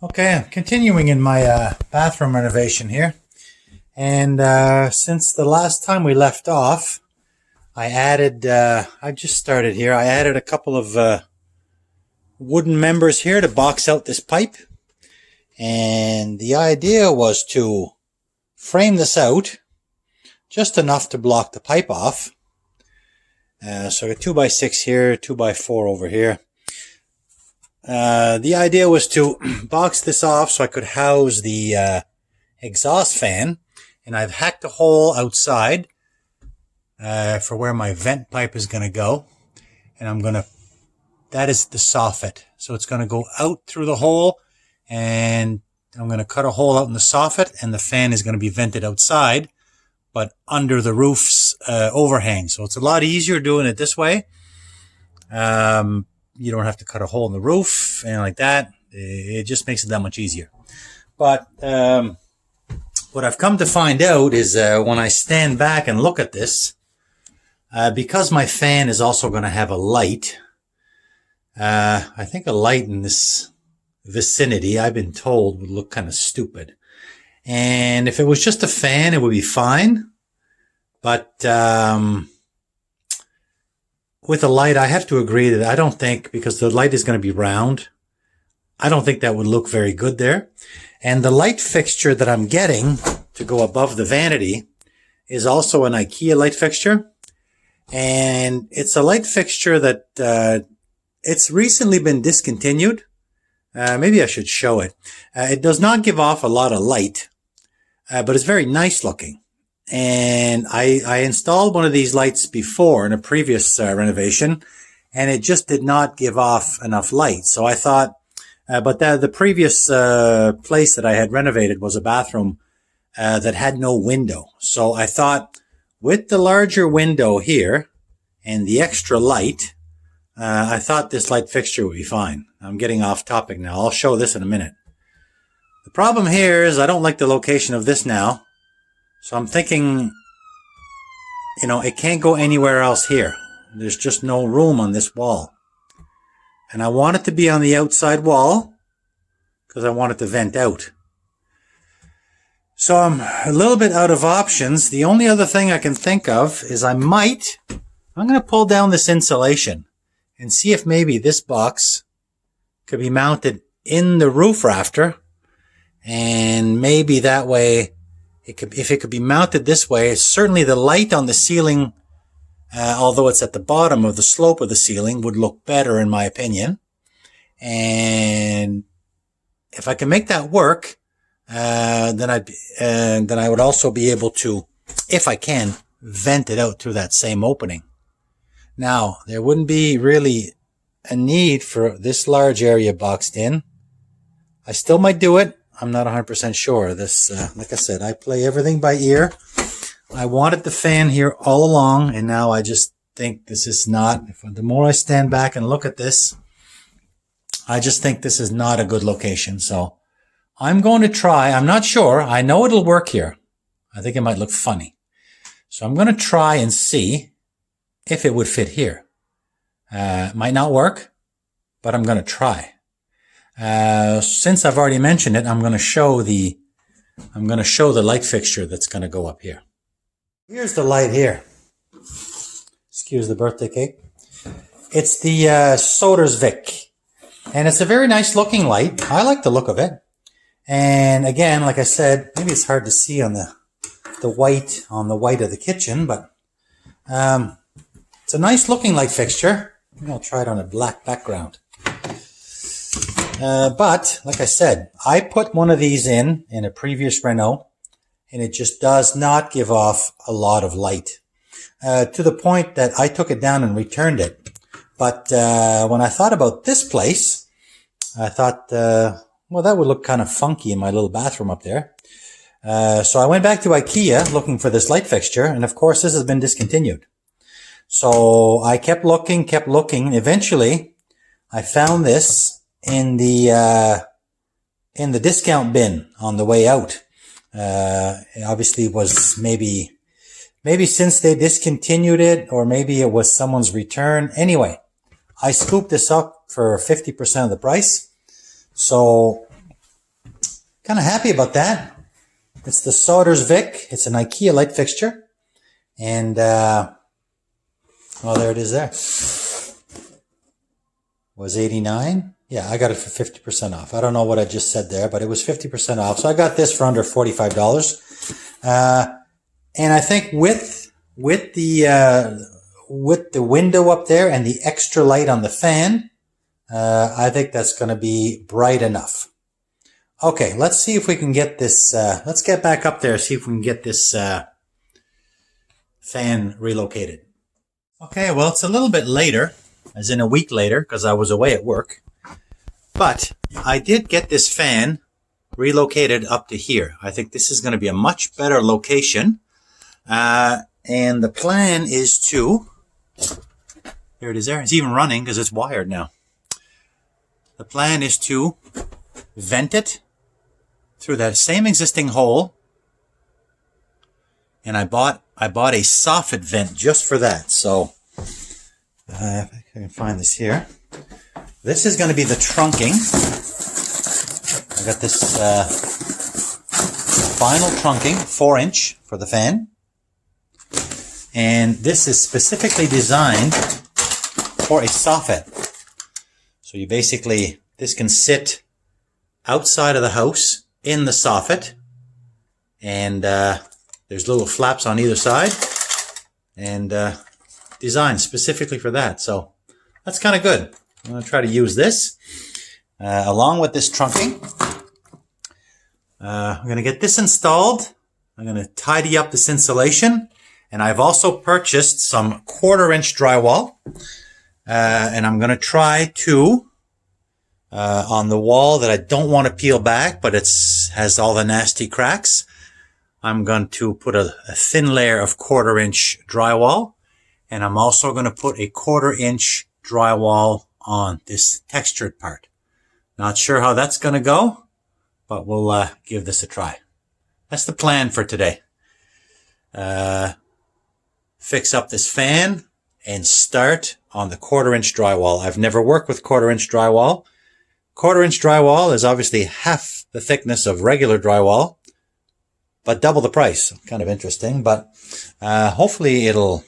Okay, I'm continuing in my bathroom renovation here. And since the last time we left off, I just started here. I added a couple of wooden members here to box out this pipe. And the idea was to frame this out just enough to block the pipe off. So a 2x6 here, 2x4 over here. The idea was to box this off so I could house the exhaust fan, and I've hacked a hole outside for where my vent pipe is going to go, and that is the soffit. So it's going to go out through the hole, and I'm going to cut a hole out in the soffit, and the fan is going to be vented outside, but under the roof's overhang. So it's a lot easier doing it this way. You don't have to cut a hole in the roof and like that. It just makes it that much easier. But what I've come to find out is when I stand back and look at this, because my fan is also going to have a light, I think a light in this vicinity, I've been told, would look kind of stupid. And if it was just a fan, it would be fine. But with a light, I have to agree that I don't think, because the light is going to be round, I don't think that would look very good there. And the light fixture that I'm getting to go above the vanity is also an Ikea light fixture. And it's a light fixture that it's recently been discontinued. Maybe I should show it. It does not give off a lot of light, but it's very nice looking. And I installed one of these lights before in a previous renovation, and it just did not give off enough light. So I thought, but the previous place that I had renovated was a bathroom that had no window. So I thought, with the larger window here and the extra light, I thought this light fixture would be fine. I'm getting off topic now. I'll show this in a minute. The problem here is I don't like the location of this now. So I'm thinking, it can't go anywhere else here. There's just no room on this wall. And I want it to be on the outside wall because I want it to vent out. So I'm a little bit out of options. The only other thing I can think of is I'm going to pull down this insulation and see if maybe this box could be mounted in the roof rafter. And maybe that way, if it could be mounted this way, certainly the light on the ceiling, although it's at the bottom of the slope of the ceiling, would look better in my opinion. And if I can make that work, then I would also be able to, if I can, vent it out through that same opening. Now, there wouldn't be really a need for this large area boxed in. I still might do it. I'm not 100% sure. This, like I said, I play everything by ear. I wanted the fan here all along, and now I just think this is not, the more I stand back and look at this, I just think this is not a good location. So I'm going to try. I'm not sure. I know it'll work here. I think it might look funny. So I'm going to try and see if it would fit here. It might not work, but I'm going to try. Since I've already mentioned it, I'm going to show the light fixture that's going to go up here. Here's the light here. Excuse the birthday cake. It's the Soder's Vic, and it's a very nice looking light. I like the look of it. And again, like I said, maybe it's hard to see on the white of the kitchen, but it's a nice looking light fixture. Maybe I'll try it on a black background. But like I said, I put one of these in a previous reno, and it just does not give off a lot of light, to the point that I took it down and returned it. But when I thought about this place, I thought, well, that would look kind of funky in my little bathroom up there. So I went back to Ikea looking for this light fixture, and of course this has been discontinued. So I kept looking, and eventually I found this in the discount bin on the way out. It obviously was maybe since they discontinued it, or maybe it was someone's return. Anyway, I scooped this up for 50% of the price. So kind of happy about that. It's the Solders Vic. It's an Ikea light fixture. And, well, there it is there. Was 89? Yeah, I got it for 50% off. I don't know what I just said there, but it was 50% off. So I got this for under $45. And I think with the window up there and the extra light on the fan, I think that's going to be bright enough. Okay, let's see if we can get this, let's get back up there, see if we can get this fan relocated. Okay, well, it's a little bit later, as in a week later, because I was away at work. But I did get this fan relocated up to here. I think this is going to be a much better location. And the plan is to, here it is there, it's even running because it's wired now. The plan is to vent it through that same existing hole. And I bought a soffit vent just for that. So, if I can find this here. This is going to be the trunking. I got this vinyl trunking, 4-inch for the fan. And this is specifically designed for a soffit. So you basically, this can sit outside of the house in the soffit. And there's little flaps on either side. And designed specifically for that. So that's kind of good. I'm going to try to use this along with this trunking. I'm going to get this installed. I'm going to tidy up this insulation. And I've also purchased some 1/4-inch drywall. And I'm going to try to, on the wall that I don't want to peel back, but has all the nasty cracks, I'm going to put a thin layer of 1/4-inch drywall. And I'm also going to put a 1/4-inch drywall on this textured part. Not sure how that's going to go, but we'll give this a try. That's the plan for today. Fix up this fan and start on the 1/4-inch drywall. I've never worked with 1/4-inch drywall. 1/4-inch drywall is obviously half the thickness of regular drywall, but double the price. Kind of interesting, but hopefully it'll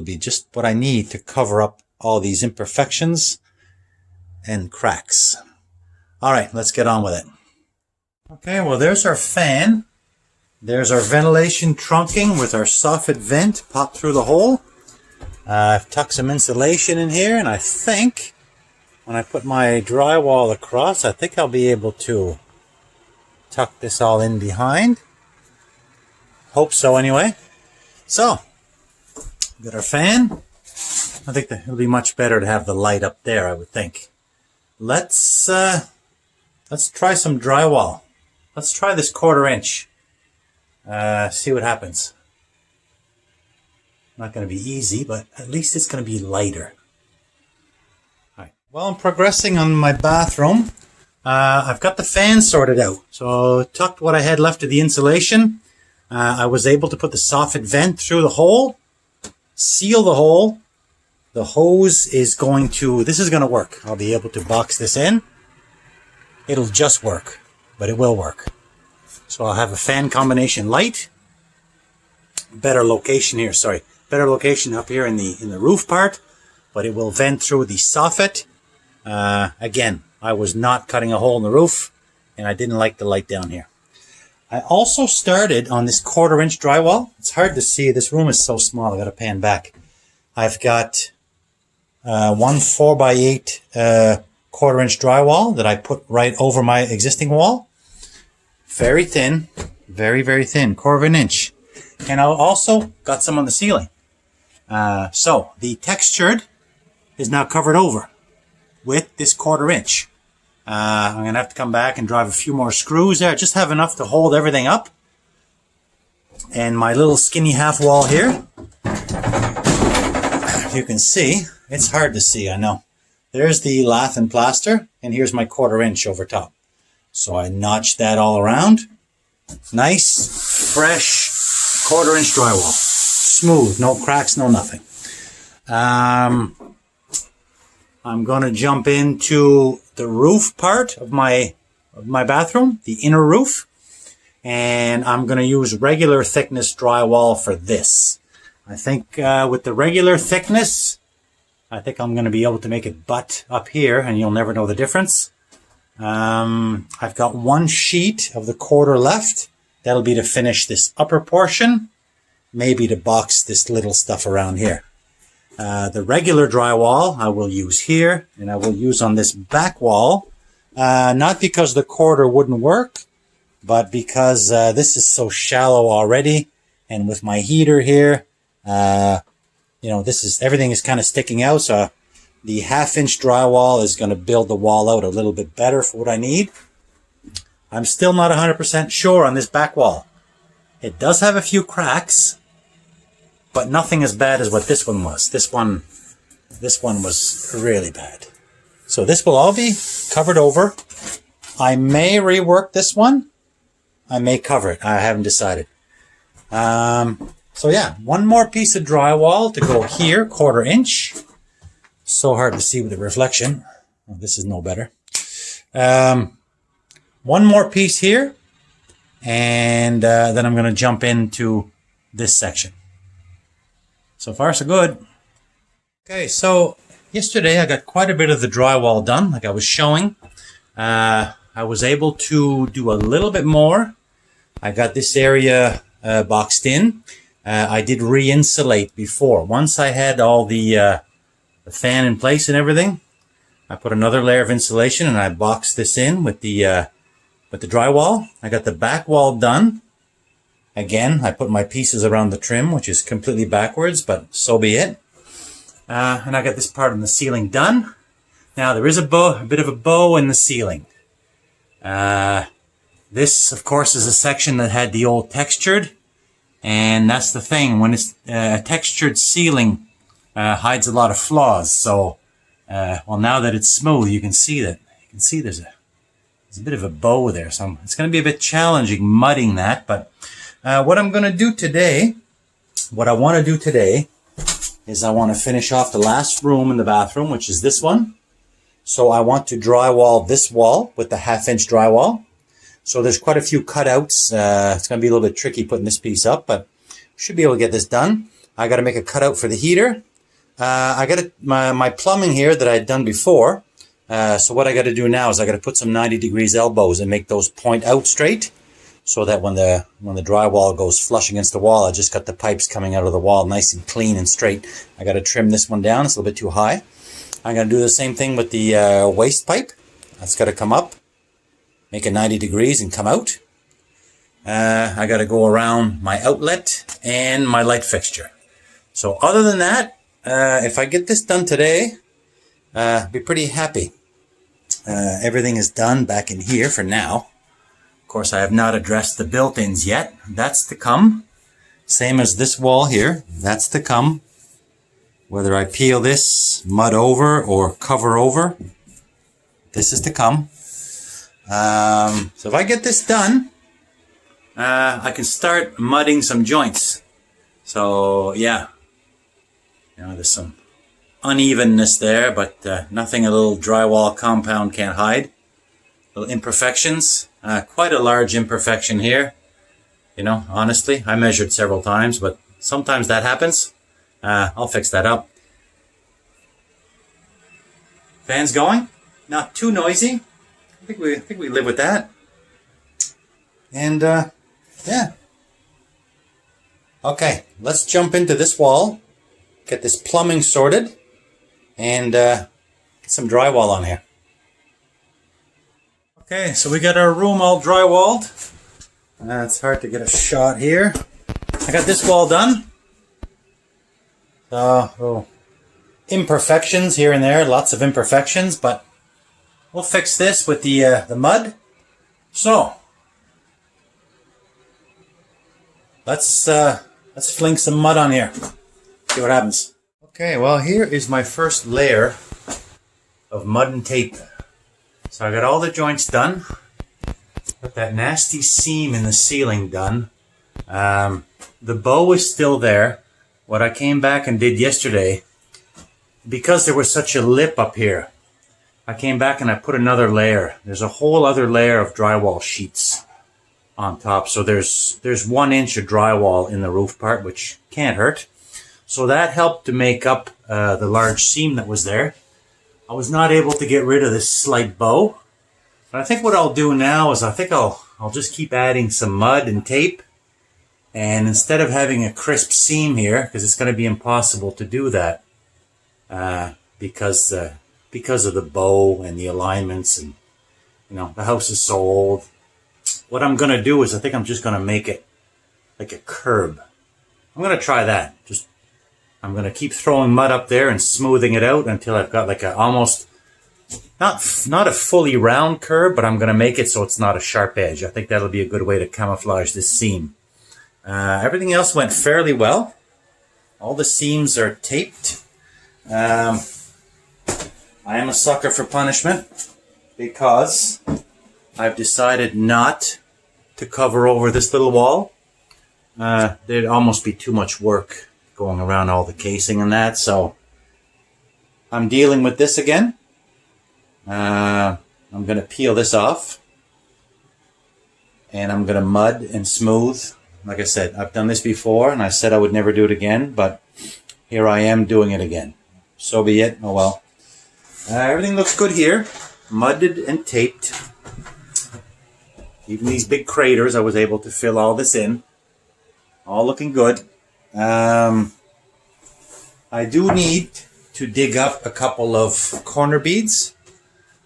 be just what I need to cover up all these imperfections and cracks. All right, let's get on with it. Okay, well, there's our fan. There's our ventilation trunking with our soffit vent popped through the hole. I've tucked some insulation in here, and I think when I put my drywall across, I think I'll be able to tuck this all in behind. Hope so, anyway. So, we've got our fan. I think that it'll be much better to have the light up there, I would think. Let's try some drywall. Let's try this 1/4-inch. See what happens. Not going to be easy, but at least it's going to be lighter. All right. Well, I'm progressing on my bathroom. I've got the fan sorted out. So tucked what I had left of the insulation. I was able to put the soffit vent through the hole, seal the hole. The hose is going to, this is going to work. I'll be able to box this in. It'll just work, but it will work. So I'll have a fan combination light. Better location here, sorry. Better location up here in the roof part, but it will vent through the soffit. Again, I was not cutting a hole in the roof, and I didn't like the light down here. I also started on this 1/4-inch drywall. It's hard to see. This room is so small. I got to pan back. I've got one 4x8 1/4-inch drywall that I put right over my existing wall. Very thin, very, very thin, 1/4 inch. And I also got some on the ceiling. So the textured is now covered over with this 1/4 inch. I'm going to have to come back and drive a few more screws there. Just have enough to hold everything up. And my little skinny half wall here. You can see, it's hard to see, I know. There's the lath and plaster, and here's my 1/4 inch over top. So I notched that all around. Nice, fresh 1/4 inch drywall. Smooth, no cracks, no nothing. I'm going to jump into the roof part of my of my bathroom, the inner roof. And I'm going to use regular thickness drywall for this. I think with the regular thickness, I think I'm going to be able to make it butt up here and you'll never know the difference. I've got one sheet of the quarter left. That'll be to finish this upper portion, maybe to box this little stuff around here. The regular drywall I will use here, and I will use on this back wall, not because the quarter wouldn't work, but because this is so shallow already, and with my heater here, you know, everything is kind of sticking out, so the 1/2-inch drywall is going to build the wall out a little bit better for what I need. I'm still not 100% sure on this back wall. It does have a few cracks, but nothing as bad as what this one was. This one was really bad. So this will all be covered over. I may rework this one. I may cover it. I haven't decided. So yeah, one more piece of drywall to go here, 1/4 inch. So hard to see with the reflection. Oh, this is no better. One more piece here, and then I'm going to jump into this section. So far, so good. Okay, so yesterday I got quite a bit of the drywall done, like I was showing. I was able to do a little bit more. I got this area boxed in. I did re-insulate before. Once I had all the fan in place and everything, I put another layer of insulation and I boxed this in with the drywall. I got the back wall done. Again, I put my pieces around the trim, which is completely backwards, but so be it. And I got this part on the ceiling done. Now there is a bit of a bow in the ceiling. This, of course, is a section that had the old textured, and that's the thing. When it's a textured ceiling, hides a lot of flaws. So, well, now that it's smooth, you can see that. You can see there's a bit of a bow there. So it's going to be a bit challenging mudding that. But what I'm going to do today, what I want to do today, is I want to finish off the last room in the bathroom, which is this one. So I want to drywall this wall with the 1/2-inch drywall. So there's quite a few cutouts. It's going to be a little bit tricky putting this piece up, but should be able to get this done. I got to make a cutout for the heater. I got my plumbing here that I'd done before. So what I got to do now is I got to put some 90 degrees elbows and make those point out straight, so that when the drywall goes flush against the wall, I just got the pipes coming out of the wall nice and clean and straight. I got to trim this one down. It's a little bit too high. I'm going to do the same thing with the waste pipe. That's got to come up, make it 90 degrees and come out. I got to go around my outlet and my light fixture. So other than that, if I get this done today, be pretty happy. Everything is done back in here for now. Of course, I have not addressed the built-ins yet. That's to come. Same as this wall here. That's to come. Whether I peel this, mud over, or cover over, this is to come. So if I get this done, I can start mudding some joints. So yeah, you know, there's some unevenness there, but nothing a little drywall compound can't hide. Little imperfections. Quite a large imperfection here. You know, honestly, I measured several times, but sometimes that happens. I'll fix that up. Fan's going. Not too noisy. I think we live with that. And yeah. Okay, let's jump into this wall. Get this plumbing sorted, and get some drywall on here. Okay, so we got our room all drywalled. It's hard to get a shot here. I got this wall done. Imperfections here and there, lots of imperfections, but we'll fix this with the mud. So let's fling some mud on here. See what happens. Okay, well, here is my first layer of mud and tape. So I got all the joints done. Got that nasty seam in the ceiling done. The bow is still there. What I came back and did yesterday, because there was such a lip up here, I came back and I put another layer. There's a whole other layer of drywall sheets on top. So there's 1 inch of drywall in the roof part, which can't hurt. So that helped to make up the large seam that was there. I was not able to get rid of this slight bow. But I think what I'll do now is I'll just keep adding some mud and tape. And instead of having a crisp seam here, because it's going to be impossible to do that because of the bow and the alignments, and the house is so old. What I'm going to do is I think I'm just going to make it like a curb. I'm going to try that. I'm going to keep throwing mud up there and smoothing it out until I've got like a almost, not a fully round curve, but I'm going to make it so it's not a sharp edge. I think that'll be a good way to camouflage this seam. Everything else went fairly well. All the seams are taped. I am a sucker for punishment because I've decided not to cover over this little wall. There'd almost be too much work going around all the casing and that, so I'm dealing with this again. I'm going to peel this off, and I'm going to mud and smooth. Like I said, I've done this before, and I said I would never do it again, but here I am doing it again. So be it. Oh well. Everything looks good here. Mudded and taped. Even these big craters, I was able to fill all this in. All looking good. I do need to dig up a couple of corner beads.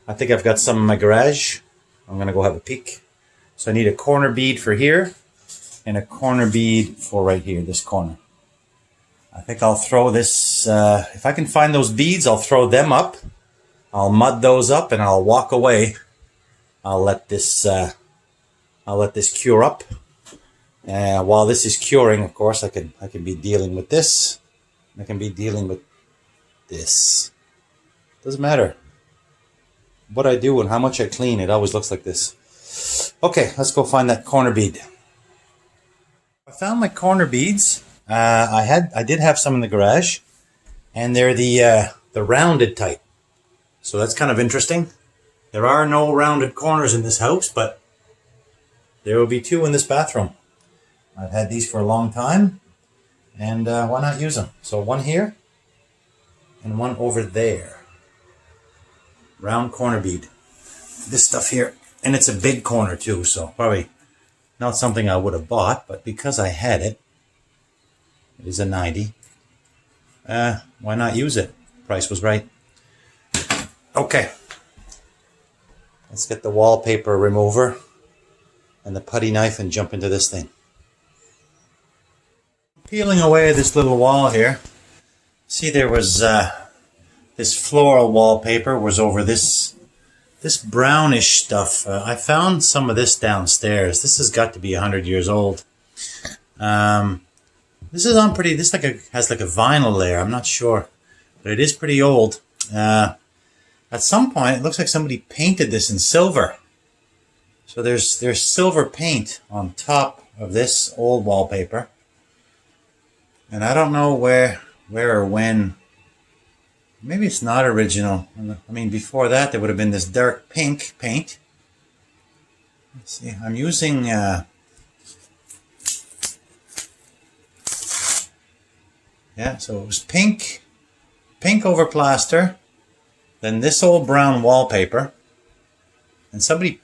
I think I've got some in my garage. I'm going to go have a peek. So I need a corner bead for here and a corner bead for right here, this corner. I think I'll throw this, if I can find those beads, I'll throw them up. I'll mud those up and I'll walk away. I'll let this cure up. While this is curing, of course, I can be dealing with this. I can be dealing with this. Doesn't matter what I do and how much I clean, it always looks like this. Okay, let's go find that corner bead. I found my corner beads. I did have some in the garage, and they're the rounded type. So that's kind of interesting. There are no rounded corners in this house, but there will be 2 in this bathroom. I've had these for a long time, and why not use them? So 1 here, and 1 over there. Round corner bead. This stuff here, and it's a big corner too, so probably not something I would have bought, but because I had it, it is a 90. Why not use it? Price was right. Okay. Let's get the wallpaper remover and the putty knife and jump into this thing. Peeling away this little wall here. See, there was this floral wallpaper was over this brownish stuff. I found some of this downstairs. This has got to be 100 years old. This is on pretty. This has like a vinyl layer. I'm not sure, but it is pretty old. At some point, it looks like somebody painted this in silver. So there's silver paint on top of this old wallpaper, and I don't know where or when. Maybe it's not original. I mean, before that, there would have been this dark pink paint. Let's see. I'm using yeah, so it was pink over plaster, then this old brown wallpaper, and somebody,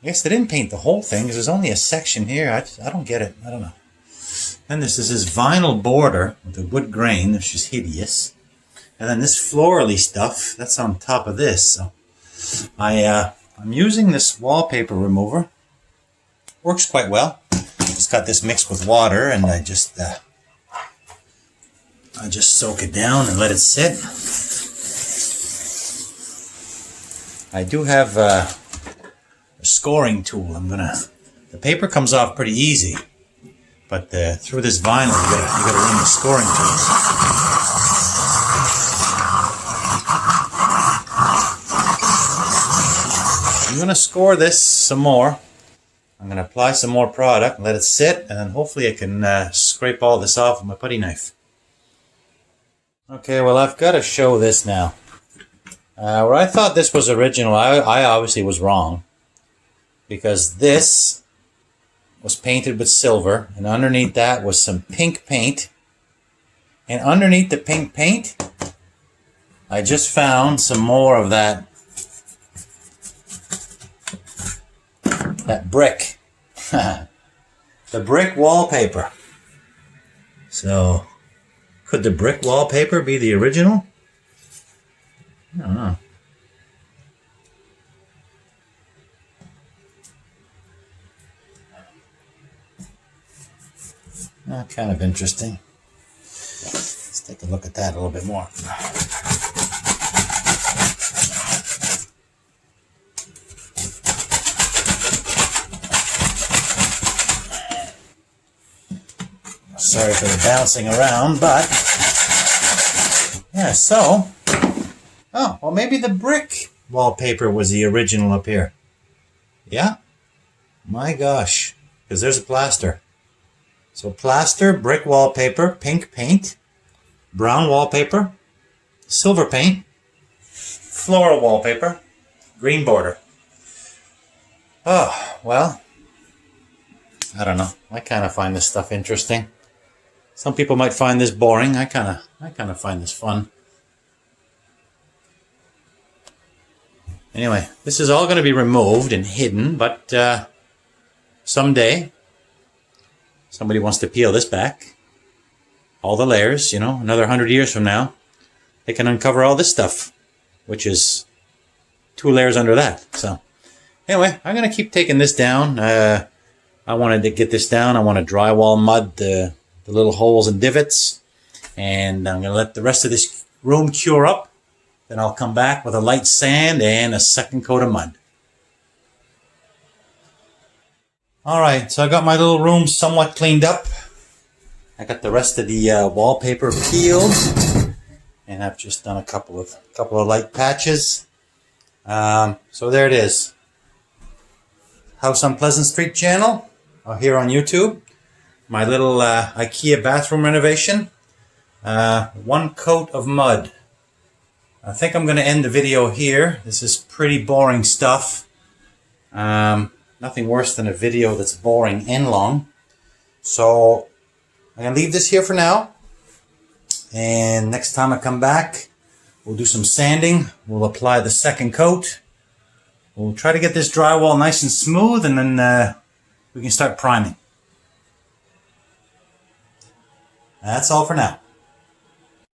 I guess they didn't paint the whole thing because there's only a section here. I don't get it. I don't know. Then this is this vinyl border with the wood grain, which is hideous. And then this florally stuff, that's on top of this. So I'm using this wallpaper remover. Works quite well. Just got this mixed with water, and I just soak it down and let it sit. I do have a scoring tool. The paper comes off pretty easy, but through this vinyl, you gotta run the scoring tools. I'm going to score this some more. I'm going to apply some more product and let it sit, and then hopefully I can scrape all this off with my putty knife. Okay, well, I've got to show this now. Where I thought this was original, I obviously was wrong. Because this was painted with silver, and underneath that was some pink paint. And underneath the pink paint, I just found some more of that brick. The brick wallpaper. So, could the brick wallpaper be the original? I don't know. Kind of interesting. Let's take a look at that a little bit more. Sorry for the bouncing around, but yeah, so oh, well, maybe the brick wallpaper was the original up here. Yeah? My gosh, because there's a plaster. So plaster, brick wallpaper, pink paint, brown wallpaper, silver paint, floral wallpaper, green border. Oh, well, I don't know. I kind of find this stuff interesting. Some people might find this boring. I kind of find this fun. Anyway, this is all going to be removed and hidden, but someday somebody wants to peel this back, all the layers, you know, another 100 years from now, they can uncover all this stuff, which is 2 layers under that. So anyway, I'm going to keep taking this down. I wanted to get this down. I want to drywall mud the little holes and divots, and I'm going to let the rest of this room cure up. Then I'll come back with a light sand and a second coat of mud. Alright, so I got my little room somewhat cleaned up. I got the rest of the wallpaper peeled, and I've just done a couple of light patches. So there it is. House on Pleasant Street channel, here on YouTube. My little Ikea bathroom renovation. 1 coat of mud. I think I'm going to end the video here. This is pretty boring stuff. Nothing worse than a video that's boring and long. So I'm going to leave this here for now. And next time I come back, we'll do some sanding. We'll apply the second coat. We'll try to get this drywall nice and smooth, and then we can start priming. That's all for now.